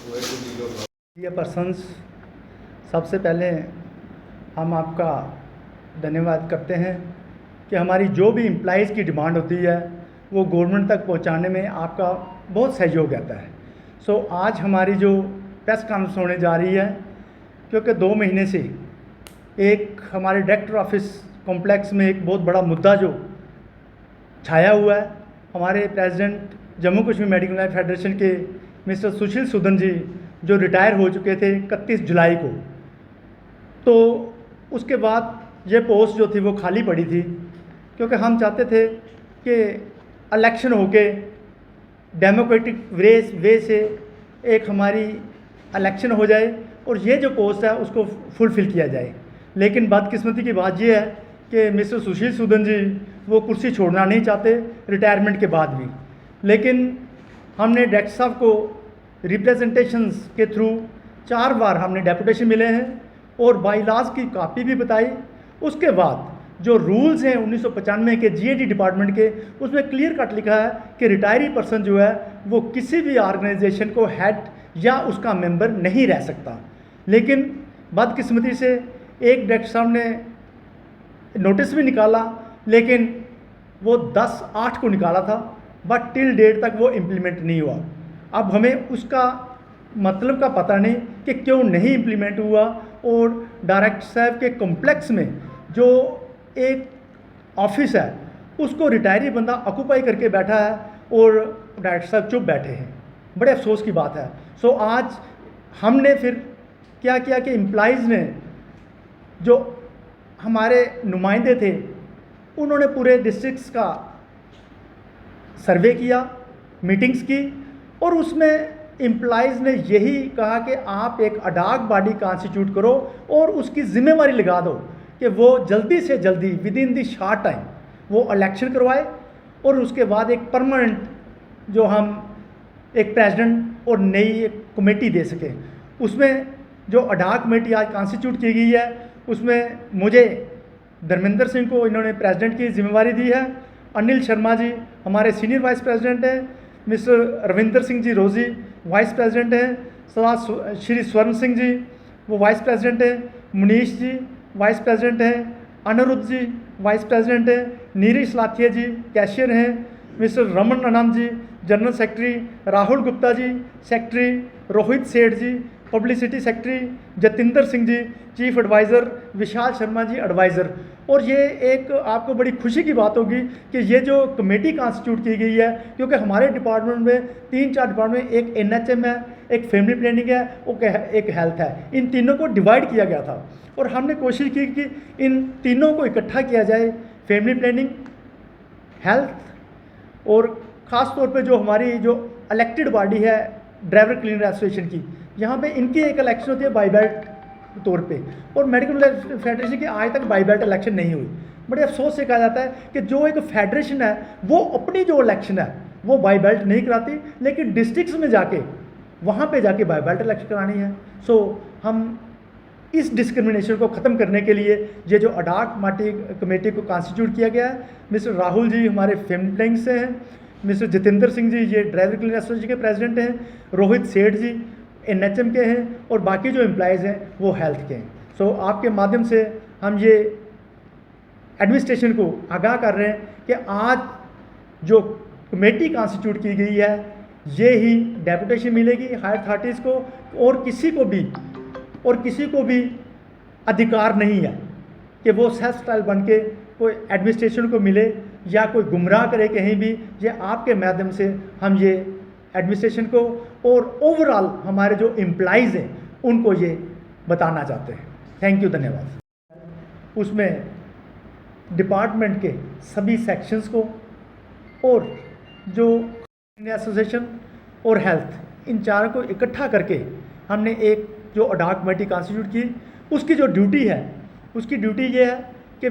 ये पर्सन्स, सबसे पहले हम आपका धन्यवाद करते हैं कि हमारी जो भी एम्प्लॉइज़ की डिमांड होती है वो गवर्नमेंट तक पहुंचाने में आपका बहुत सहयोग रहता है। सो आज हमारी जो प्रेस कॉन्फ्रेंस होने जा रही है, क्योंकि 2 महीने से एक हमारे डायरेक्टर ऑफिस कॉम्प्लेक्स में एक बहुत बड़ा मुद्दा जो छाया हुआ है। हमारे president Jammu Kashmir medical life federation के मिस्टर सुशील सूदन जी जो रिटायर हो चुके थे 31 जुलाई को, तो उसके बाद ये पोस्ट जो थी वो खाली पड़ी थी, क्योंकि हम चाहते थे कि इलेक्शन होके डेमोक्रेटिक वे से एक हमारी इलेक्शन हो जाए और ये जो पोस्ट है उसको फुलफ़िल किया जाए। लेकिन बदकिस्मती की बात ये है कि मिस्टर सुशील सूदन जी वो कुर्सी छोड़ना नहीं चाहते रिटायरमेंट के बाद भी। लेकिन हमने डायरेक्टर साहब को रिप्रेजेंटेशंस के थ्रू 4 बार हमने डेपुटेशन मिले हैं और बाईलॉज की कॉपी भी बताई। उसके बाद जो रूल्स हैं 1995 के जीएडी डिपार्टमेंट के, उसमें क्लियर कट लिखा है कि रिटायरी पर्सन जो है वो किसी भी ऑर्गेनाइजेशन को हेड या उसका मेंबर नहीं रह सकता। लेकिन बदकिस्मती से एक डायरेक्टर साहब ने नोटिस भी निकाला, लेकिन वो 10/8 को निकाला था, बट टिल डेट तक वो इम्प्लीमेंट नहीं हुआ। अब हमें उसका मतलब का पता नहीं कि क्यों नहीं इम्प्लीमेंट हुआ। और डायरेक्टर साहब के कॉम्प्लेक्स में जो एक ऑफिस है उसको रिटायरी बंदा ऑक्यूपाई करके बैठा है और डायरेक्टर साहब चुप बैठे हैं। बड़े अफसोस की बात है। सो आज हमने फिर क्या किया कि एम्प्लॉइज़ ने जो हमारे नुमाइंदे थे उन्होंने पूरे डिस्ट्रिक्ट्स का सर्वे किया, मीटिंग्स की, और उसमें एम्प्लॉइज़ ने यही कहा कि आप एक अडाक बॉडी कॉन्स्टिट्यूट करो और उसकी जिम्मेवारी लगा दो कि वो जल्दी से जल्दी with in the short time वो इलेक्शन करवाए और उसके बाद एक परमानेंट जो हम एक प्रेसिडेंट और नई एक कमेटी दे सकें। उसमें जो अडाक कमेटी आज कॉन्स्टिट्यूट की गई है उसमें मुझे धर्मेंद्र सिंह को इन्होंने प्रेसिडेंट की जिम्मेवारी दी है। अनिल शर्मा जी हमारे सीनियर वाइस प्रेसिडेंट हैं। मिस्टर रविंदर सिंह जी रोज़ी वाइस प्रेसिडेंट हैं। सरदार श्री स्वर्ण सिंह जी वो वाइस प्रेसिडेंट हैं। मुनीश जी वाइस प्रेसिडेंट हैं। अनिरुद्ध जी वाइस प्रेसिडेंट हैं। नीरज लाथिया जी कैशियर हैं। Mister Raman Anand ji general secretary. Rahul Gupta ji secretary. Rohit सेठ जी publicity secretary. Jatinder Singh ji chief adviser. Vishal Sharma ji adviser. और ये एक आपको बड़ी खुशी की बात होगी कि ये जो कमेटी कॉन्स्टिट्यूट की गई है, क्योंकि हमारे डिपार्टमेंट में 3-4 डिपार्टमेंट, एक एनएचएम है, एक फैमिली प्लानिंग है, एक हेल्थ है, इन तीनों को डिवाइड किया गया था। और हमने कोशिश की कि इन तीनों को इकट्ठा किया जाए, फैमिली प्लानिंग, हेल्थ और ख़ास तौर पे जो हमारी जो इलेक्टेड बॉडी है ड्राइवर क्लीनर एसोसिएशन की, यहाँ पे इनकी एक इलेक्शन होती है बाई बेल्ट तौर पे, और मेडिकल फेडरेशन की आज तक बाई बेल्ट इलेक्शन नहीं हुई। बड़े अफसोस से कहा जाता है कि जो एक फेडरेशन है वो अपनी जो इलेक्शन है वो बाई बेल्ट नहीं कराती, लेकिन डिस्ट्रिक्ट्स में जाके वहाँ पे जाके बाई बेल्ट इलेक्शन करानी है। सो हम इस डिस्क्रिमिनेशन को ख़त्म करने के लिए ये जो अडाक माटी कमेटी को कॉन्स्टिट्यूट किया गया है। मिस्टर राहुल जी हमारे फैमिली प्लानिंग से हैं। मिस्टर जितेंद्र सिंह जी ये ड्राइवर क्लीनर एसोसिएशन के प्रेसिडेंट हैं। रोहित सेठ जी एनएचएम के हैं और बाकी जो एम्प्लॉइज़ हैं वो हेल्थ के हैं। सो आपके माध्यम से हम ये एडमिनिस्ट्रेशन को आगाह कर रहे हैं कि आज जो कमेटी कॉन्स्टिट्यूट की गई है ये ही डेपुटेशन मिलेगी हायर अथॉरिटीज़ को, और किसी को भी अधिकार नहीं है कि वो सेल्फ स्टाइल बन के कोई एडमिनिस्ट्रेशन को मिले या कोई गुमराह करे कहीं भी। ये आपके माध्यम से हम ये एडमिनिस्ट्रेशन को और ओवरऑल हमारे जो एम्प्लॉइज़ हैं उनको ये बताना चाहते हैं। थैंक यू, धन्यवाद। उसमें डिपार्टमेंट के सभी सेक्शंस को और जो एसोसिएशन और हेल्थ, इन चारों को इकट्ठा करके हमने एक जो अडाक कमेटी कॉन्स्टिट्यूट की। उसकी जो ड्यूटी है, उसकी ड्यूटी ये है कि